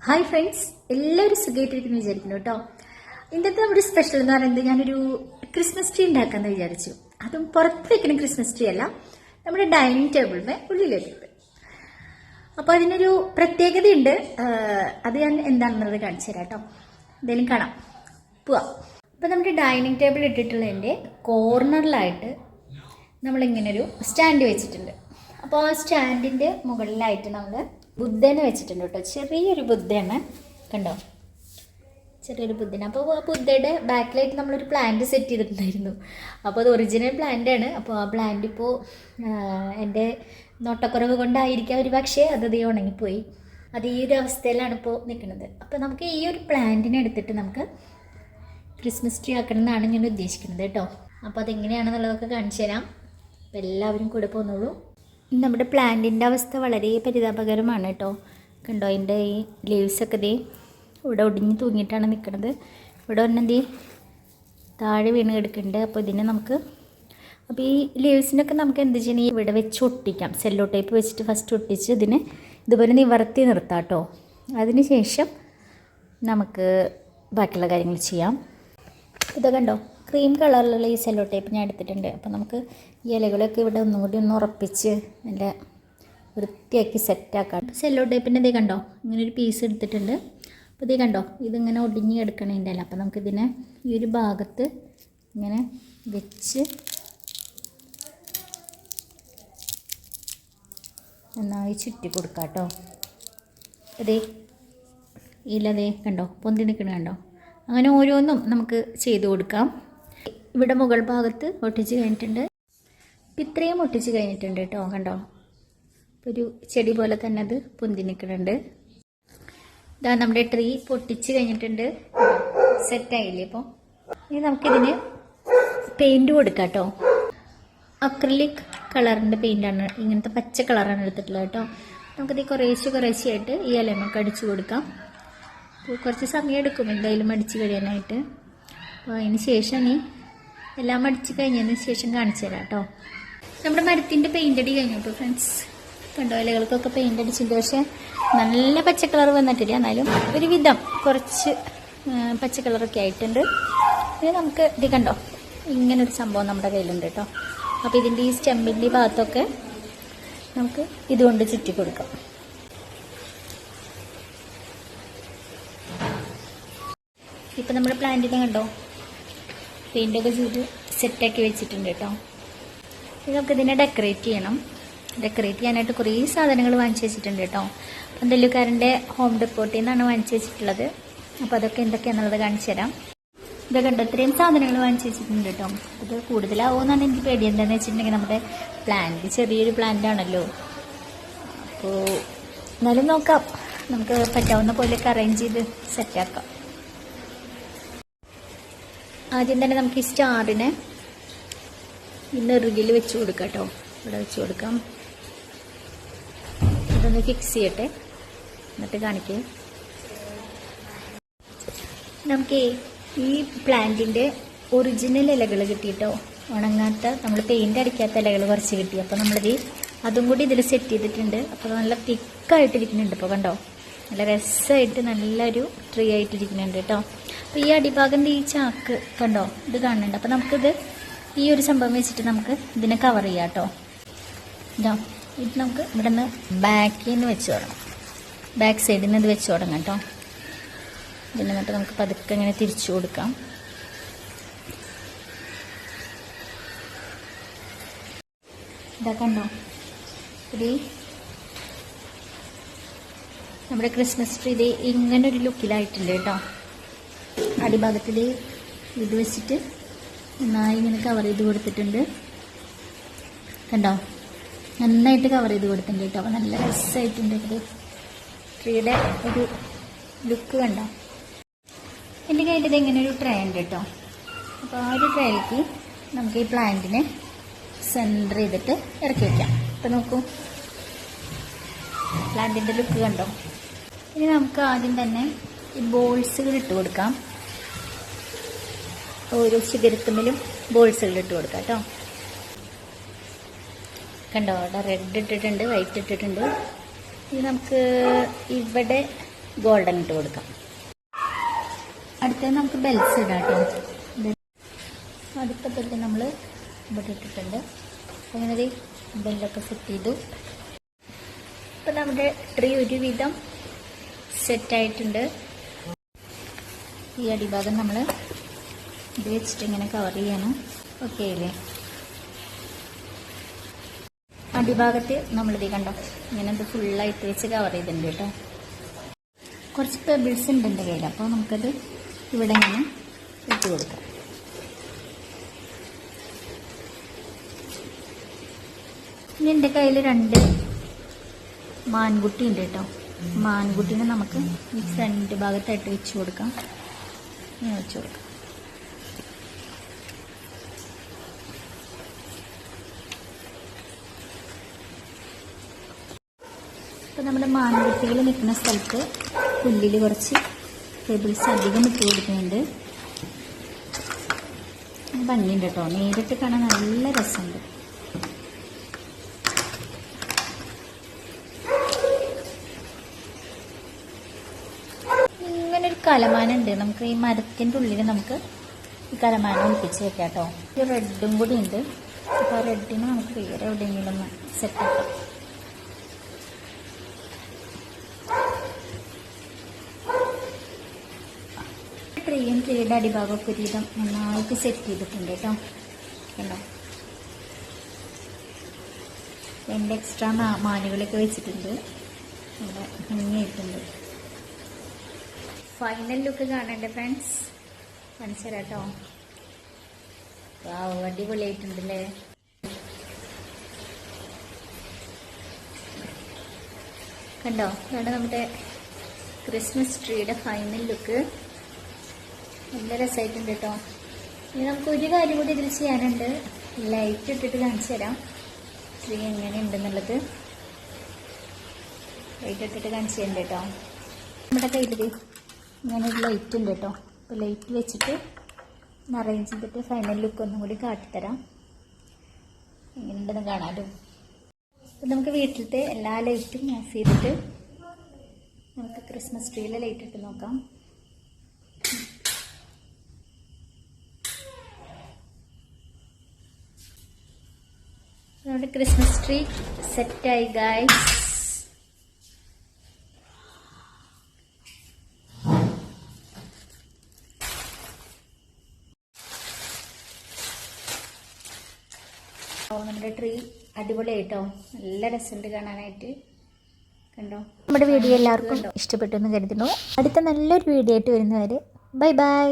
Hi friends, എല്ലാവരും സുഖമായിട്ടിരിക്കുന്നു വിചാരിക്കുന്നു കേട്ടോ. ഇന്നത്തെ നമ്മുടെ സ്പെഷ്യൽ എന്ന് പറയുന്നത് ഞാനൊരു ക്രിസ്മസ് ട്രീ ഉണ്ടാക്കാമെന്ന് വിചാരിച്ചു. അതും പുറത്ത് വെക്കുന്ന ക്രിസ്മസ് ട്രീ അല്ല, നമ്മുടെ ഡൈനിങ് ടേബിളിൽ ഉള്ളിലേക്ക്. അപ്പോൾ അതിനൊരു പ്രത്യേകതയുണ്ട്. അത് ഞാൻ എന്താണെന്നുള്ളത് കാണിച്ചു തരാം കേട്ടോ. എന്തെങ്കിലും കാണാം, പോവാം. അപ്പോൾ നമ്മുടെ ഡൈനിങ് ടേബിൾ ഇട്ടിട്ടുള്ളതിൻ്റെ കോർണറിലായിട്ട് നമ്മളിങ്ങനൊരു സ്റ്റാൻഡ് വെച്ചിട്ടുണ്ട്. അപ്പോൾ ആ സ്റ്റാൻഡിൻ്റെ മുകളിലായിട്ട് നമ്മൾ ബുദ്ധനെ വെച്ചിട്ടുണ്ട് കേട്ടോ. ചെറിയൊരു ബുദ്ധയാണ്, കണ്ടോ, ചെറിയൊരു ബുദ്ധന. അപ്പോൾ ആ ബുദ്ധയുടെ ബാക്കിലായിട്ട് നമ്മളൊരു പ്ലാന്റ് സെറ്റ് ചെയ്തിട്ടുണ്ടായിരുന്നു. അപ്പോൾ അത് ഒറിജിനൽ പ്ലാന്റാണ്. അപ്പോൾ ആ പ്ലാന്റ് ഇപ്പോൾ എൻ്റെ നോട്ടക്കുറവ് കൊണ്ടായിരിക്കാം ഒരു പക്ഷേ അത് ഉണങ്ങിപ്പോയി. അത് ഈ ഒരു അവസ്ഥയിലാണ് ഇപ്പോൾ നിൽക്കുന്നത്. അപ്പോൾ നമുക്ക് ഈ ഒരു പ്ലാന്റിനെ എടുത്തിട്ട് നമുക്ക് ക്രിസ്മസ് ട്രീ ആക്കണം എന്നാണ് ഞാൻ ഉദ്ദേശിക്കുന്നത് കേട്ടോ. അപ്പോൾ അതെങ്ങനെയാണെന്നുള്ളതൊക്കെ കാണിച്ചു തരാം. അപ്പോൾ എല്ലാവരും കൂടെ പോന്നോളൂ. നമ്മുടെ പ്ലാന്റിൻ്റെ അവസ്ഥ വളരെ പരിതാപകരമാണ് കേട്ടോ. കണ്ടോ, അതിൻ്റെ ഈ ലീവ്സൊക്കെ ദേ ഇവിടെ ഒടിഞ്ഞ് തൂങ്ങിയിട്ടാണ് നിൽക്കുന്നത്. ഇവിടെ ഒന്നെന്തേ താഴെ വീണ് കിടക്കുന്നുണ്ട്. അപ്പോൾ ഇതിനെ നമുക്ക് അപ്പോൾ ഈ ലീവ്സിനൊക്കെ നമുക്ക് എന്ത് ചെയ്യണം, ഇവിടെ വെച്ച് ഒട്ടിക്കാം. സെല്ലോ ടേപ്പ് വെച്ചിട്ട് ഫസ്റ്റ് ഒട്ടിച്ച് ഇതിനെ ഇതുപോലെ നിവർത്തി നിർത്താം കേട്ടോ. അതിന് ശേഷം നമുക്ക് ബാക്കിയുള്ള കാര്യങ്ങൾ ചെയ്യാം. ഇത് കണ്ടോ, ക്രീം കളറിലുള്ള ഈ സെല്ലോ ടേപ്പ് ഞാൻ എടുത്തിട്ടുണ്ട്. അപ്പോൾ നമുക്ക് ഈ ഇലകളൊക്കെ ഇവിടെ ഒന്നുകൂടി ഒന്ന് ഉറപ്പിച്ച് നല്ല വൃത്തിയാക്കി സെറ്റാക്കാം. സെല്ലോ ടേപ്പിൻ്റെ ഇതേ കണ്ടോ, ഇങ്ങനെ ഒരു പീസ് എടുത്തിട്ടുണ്ട്. അപ്പോൾ ഇതേ കണ്ടോ, ഇതിങ്ങനെ ഒടിഞ്ഞ് കിടക്കണതിൻ്റെ അല്ല. അപ്പോൾ നമുക്കിതിനെ ഈ ഒരു ഭാഗത്ത് ഇങ്ങനെ വെച്ച് നന്നായി ചുറ്റി കൊടുക്കാം കേട്ടോ. അതേ ഇലതേ കണ്ടോ, പൊന്തി നിൽക്കണ കണ്ടോ. അങ്ങനെ ഓരോന്നും നമുക്ക് ചെയ്ത് കൊടുക്കാം. ഇവിടെ മുകൾ ഭാഗത്ത് ഒട്ടിച്ച് കഴിഞ്ഞിട്ടുണ്ട്. ഇത്രയും ഒട്ടിച്ച് കഴിഞ്ഞിട്ടുണ്ട് കേട്ടോ. കണ്ടോ, ഒരു ചെടി പോലെ തന്നെ അത് പൊന്തി നിൽക്കുന്നുണ്ട്. ഇതാ നമ്മുടെ ട്രീ പൊട്ടിച്ച് കഴിഞ്ഞിട്ടുണ്ട്, സെറ്റായില്ലേ. അപ്പോൾ ഇനി നമുക്കിതിന് പെയിൻറ്റ് കൊടുക്കാം കേട്ടോ. അക്രിലിക് കളറിൻ്റെ പെയിൻ്റാണ്, ഇങ്ങനത്തെ പച്ച കളറാണ് എടുത്തിട്ടുള്ളത് കേട്ടോ. നമുക്കിത് കുറേശ്ശെയായിട്ട് ഈ ഇലമൊക്കെ അടിച്ചു കൊടുക്കാം. അപ്പോൾ കുറച്ച് സമയം എടുക്കും എന്തായാലും അടിച്ച് കഴിയാനായിട്ട്. അപ്പോൾ അതിന് ശേഷം എല്ലാം അടിച്ച് കഴിഞ്ഞതിന് ശേഷം കാണിച്ചു തരാം കേട്ടോ. നമ്മുടെ മരത്തിൻ്റെ പെയിൻ്റ് അടി കഴിഞ്ഞു കേട്ടോ ഫ്രണ്ട്സ്. കണ്ടോ, ഇലകൾക്കൊക്കെ പെയിൻ്റ് അടിച്ചിട്ടുണ്ട്. പക്ഷേ നല്ല പച്ച കളർ വന്നിട്ടില്ല, എന്നാലും ഒരുവിധം കുറച്ച് പച്ച കളറൊക്കെ ആയിട്ടുണ്ട്. ഇനി നമുക്ക് ഇത് കണ്ടോ, ഇങ്ങനൊരു സംഭവം നമ്മുടെ കയ്യിലുണ്ട് കേട്ടോ. അപ്പോൾ ഇതിൻ്റെ ഈ സ്റ്റെമ്പിൻ്റെ ഈ ഭാഗത്തൊക്കെ നമുക്ക് ഇതുകൊണ്ട് ചുറ്റി കൊടുക്കാം. ഇപ്പം നമ്മുടെ പ്ലാന്റിനെ കണ്ടോ, പെയിൻ്റൊക്കെ ചെയ്ത് സെറ്റാക്കി വെച്ചിട്ടുണ്ട് കേട്ടോ. ഇനി നമുക്കിതിനെ ഡെക്കറേറ്റ് ചെയ്യണം. ഡെക്കറേറ്റ് ചെയ്യാനായിട്ട് കുറേ സാധനങ്ങൾ വാങ്ങിച്ച് വെച്ചിട്ടുണ്ട് കേട്ടോ. പന്തലുകാരൻ്റെ ഹോം ഡെപ്പോർട്ടിൽ നിന്നാണ് വാങ്ങിച്ച് വെച്ചിട്ടുള്ളത്. അപ്പോൾ അതൊക്കെ എന്തൊക്കെയാണെന്നുള്ളത് കാണിച്ചു തരാം. ഇതൊക്കെ കണ്ടോ, ഇത്രയും സാധനങ്ങൾ വാങ്ങിച്ച് വെച്ചിട്ടുണ്ട് കേട്ടോ. ഇത് കൂടുതലാവുമെന്നാണ് എനിക്ക് പേടി. എന്താണെന്ന് വെച്ചിട്ടുണ്ടെങ്കിൽ നമ്മുടെ പ്ലാന്റ് ചെറിയൊരു പ്ലാന്റ് ആണല്ലോ. അപ്പോൾ എന്നാലും നോക്കാം, നമുക്ക് പറ്റാവുന്ന പോലെയൊക്കെ അറേഞ്ച് ചെയ്ത് സെറ്റാക്കാം. ആദ്യം തന്നെ നമുക്ക് ഈ സ്റ്റാറിനെ ഈ നെറുകിൽ വെച്ച് കൊടുക്കാം കേട്ടോ. ഇവിടെ വെച്ച് കൊടുക്കാം. ഇതൊന്ന് ഫിക്സ് ചെയ്യട്ടെ, എന്നിട്ട് കാണിക്കേ. നമുക്ക് ഈ പ്ലാന്റിൻ്റെ ഒറിജിനൽ ഇലകൾ കിട്ടിയിട്ടോ, ഉണങ്ങാത്ത നമ്മൾ പെയിൻ്റ് അടിക്കാത്ത ഇലകൾ കുറച്ച് കിട്ടി. അപ്പോൾ നമ്മളിത് അതും കൂടി ഇതിൽ സെറ്റ് ചെയ്തിട്ടുണ്ട്. അപ്പോൾ നല്ല തിക്കായിട്ടിരിക്കുന്നുണ്ട്. ഇപ്പോൾ കണ്ടോ, നല്ല രസമായിട്ട് നല്ലൊരു ട്രീ ആയിട്ടിരിക്കുന്നുണ്ട് കേട്ടോ. അപ്പോൾ ഈ അടിഭാഗം ഈ ചാക്ക് കണ്ടോ, ഇത് കാണുന്നുണ്ട്. അപ്പോൾ നമുക്കിത് ഈ ഒരു സംഭവം വെച്ചിട്ട് നമുക്ക് ഇതിനെ കവർ ചെയ്യാം കേട്ടോ. ഇതാ, ഇത് നമുക്ക് ഇവിടെ നിന്ന് ബാക്കിൽ നിന്ന് വെച്ച് തുടങ്ങാം. ബാക്ക് സൈഡിൽ നിന്ന് ഇത് വെച്ച് തുടങ്ങാം കേട്ടോ. ഇതിനെന്നിട്ട് നമുക്ക് പതുക്കെ ഇങ്ങനെ തിരിച്ചു കൊടുക്കാം. ഇതാ കണ്ടോ, ഇത് നമ്മുടെ ക്രിസ്മസ് ട്രീ ഇത് ഇങ്ങനൊരു ലുക്കിലായിട്ടുണ്ട് കേട്ടോ. അടിഭാഗത്തിൽ ഇത് വെച്ചിട്ട് നന്നായി ഇങ്ങനെ കവർ ചെയ്ത് കൊടുത്തിട്ടുണ്ട്. കണ്ടോ, നന്നായിട്ട് കവർ ചെയ്ത് കൊടുത്തിട്ടുണ്ട് കേട്ടോ. അപ്പോൾ നല്ല രസമായിട്ടുണ്ട് ഇത് ട്രീയുടെ ഒരു ലുക്ക് കണ്ടോ. എൻ്റെ കയ്യിൽ ഇത് ഇങ്ങനെ ഒരു ട്രേ ഉണ്ട് കേട്ടോ. അപ്പോൾ ആ ഒരു ട്രേയിലേക്ക് നമുക്ക് ഈ പ്ലാന്റിനെ സെൻറ്റർ ചെയ്തിട്ട് ഇറക്കി വയ്ക്കാം. ഇപ്പോൾ നോക്കൂ, പ്ലാന്റിൻ്റെ ലുക്ക് കണ്ടോ. ഇനി നമുക്ക് ആദ്യം തന്നെ ഈ ബോൾസുകൾ ഇട്ട് കൊടുക്കാം. ഓരോ ശിഖരത്തുമ്മിലും ബോൾസുകൾ ഇട്ട് കൊടുക്കാം കേട്ടോ. കണ്ടോ, അവിടെ റെഡ് ഇട്ടിട്ടുണ്ട്, വൈറ്റ് ഇട്ടിട്ടുണ്ട്. ഇത് നമുക്ക് ഇവിടെ ഗോൾഡൻ ഇട്ട് കൊടുക്കാം. അടുത്തത് നമുക്ക് ബെൽസ് ഇടാം കേട്ടോ. അടുത്ത ബെല്ല് നമ്മൾ ഇവിടെ ഇട്ടിട്ടുണ്ട്. അങ്ങനെ ബെല്ലൊക്കെ സെറ്റ് ചെയ്തു. ഇപ്പം നമ്മുടെ ട്രീ ഒരുവിധം സെറ്റായിട്ടുണ്ട്. ഈ അടിഭാഗം നമ്മൾ ഇത് വെച്ചിട്ട് ഇങ്ങനെ കവർ ചെയ്യണം. ഓക്കെ അല്ലേ? അടിഭാഗത്ത് നമ്മളിത് കണ്ടോ ഇങ്ങനെ ഇത് ഫുള്ളായിട്ട് വെച്ച് കവർ ചെയ്തിട്ടുണ്ട് കേട്ടോ. കുറച്ച് പെബിൾസ് ഉണ്ട് എൻ്റെ കയ്യിൽ, അപ്പോൾ നമുക്കത് ഇവിടെ ഇങ്ങനെ ഇട്ട് കൊടുക്കാം. ഇനി എൻ്റെ കയ്യിൽ 2 മാൻകുട്ടി ഉണ്ട് കേട്ടോ. മാൻകുട്ടീനെ നമുക്ക് ഈ ഫ്രണ്ട് ഭാഗത്തായിട്ട് വെച്ച് കൊടുക്കാം. ഇങ്ങനെ വെച്ച് കൊടുക്കാം. അപ്പോൾ നമ്മുടെ മാൻകുട്ടികൾ നിൽക്കുന്ന സ്ഥലത്ത് പുല്ലിൽ കുറച്ച് പെബിൾസ് അധികം ഇട്ട് കൊടുക്കുന്നുണ്ട്. ഭംഗിയുണ്ട് കേട്ടോ, നേരിട്ട് കാണാൻ നല്ല രസമുണ്ട്. ഇങ്ങനൊരു കലമാനുണ്ട്. നമുക്ക് ഈ മരത്തിൻ്റെ ഉള്ളിൽ നമുക്ക് ഈ കലമാനം ഒളിപ്പിച്ച് വെക്കാം കേട്ടോ. ഒരു റെഡും കൂടി ഉണ്ട്. അപ്പോൾ ആ റെഡിന് നമുക്ക് വേറെ എവിടെയെങ്കിലും ഒന്ന് സെറ്റാക്കാം. ട്രീയും ട്രീയുടെ അടിഭാഗമൊക്കെ ഒരുവിധം നന്നായിട്ട് സെറ്റ് ചെയ്തിട്ടുണ്ട് കേട്ടോ. കണ്ടോ, 2 എക്സ്ട്രാ മാനുകളൊക്കെ വെച്ചിട്ടുണ്ട്. ഇവിടെ ഭംഗിയായിട്ടുണ്ട്. ഫൈനൽ ലുക്ക് കാണണ്ടേ ഫ്രണ്ട്സ്? കാണിച്ചു തരാം കേട്ടോ. വാവ്, അടിപൊളിയായിട്ടുണ്ടല്ലേ? കണ്ടോ, ഇതാണ് നമ്മുടെ ക്രിസ്മസ് ട്രീയുടെ ഫൈനൽ ലുക്ക്. നല്ല രസമായിട്ടുണ്ട് കേട്ടോ. ഇനി നമുക്ക് ഒരു കാര്യം കൂടി ഇതിൽ ചെയ്യാനുണ്ട്. ലൈറ്റ് ഇട്ടിട്ട് കാണിച്ചു തരാം ട്രീ എങ്ങനെയുണ്ടെന്നുള്ളത്. ലൈറ്റ് ഇട്ടിട്ട് കാണിച്ചു തരണ്ട കേട്ടോ. നമ്മുടെ കയ്യിൽ ഇങ്ങനെ ഒരു ലൈറ്റ് ഉണ്ട് കേട്ടോ. അപ്പോൾ ലൈറ്റ് വെച്ചിട്ട് അറേഞ്ച് ചെയ്തിട്ട് ഫൈനൽ ലുക്ക് ഒന്നും കൂടി കാട്ടിത്തരാം. എങ്ങനെയുണ്ടെന്ന് കാണാമല്ലോ. അപ്പം നമുക്ക് വീട്ടിലത്തെ എല്ലാ ലൈറ്റും ഓഫ് ചെയ്തിട്ട് നമുക്ക് ക്രിസ്മസ് ട്രീയിലെ ലൈറ്റ് ഇട്ട് നോക്കാം. നമ്മുടെ ക്രിസ്മസ് ട്രീ സെറ്റായി ഗായ്സ്. നമ്മുടെ ട്രീ അടിപൊളിയായിട്ടോ, നല്ല രസമുണ്ട് കാണാനായിട്ട്. കണ്ടോ, നമ്മുടെ വീഡിയോ എല്ലാവർക്കും ഇഷ്ടപ്പെട്ടു എന്ന് കരുതുന്നു. അടുത്ത നല്ലൊരു വീഡിയോ ആയിട്ട് വരുന്നവരെ ബൈ ബൈ.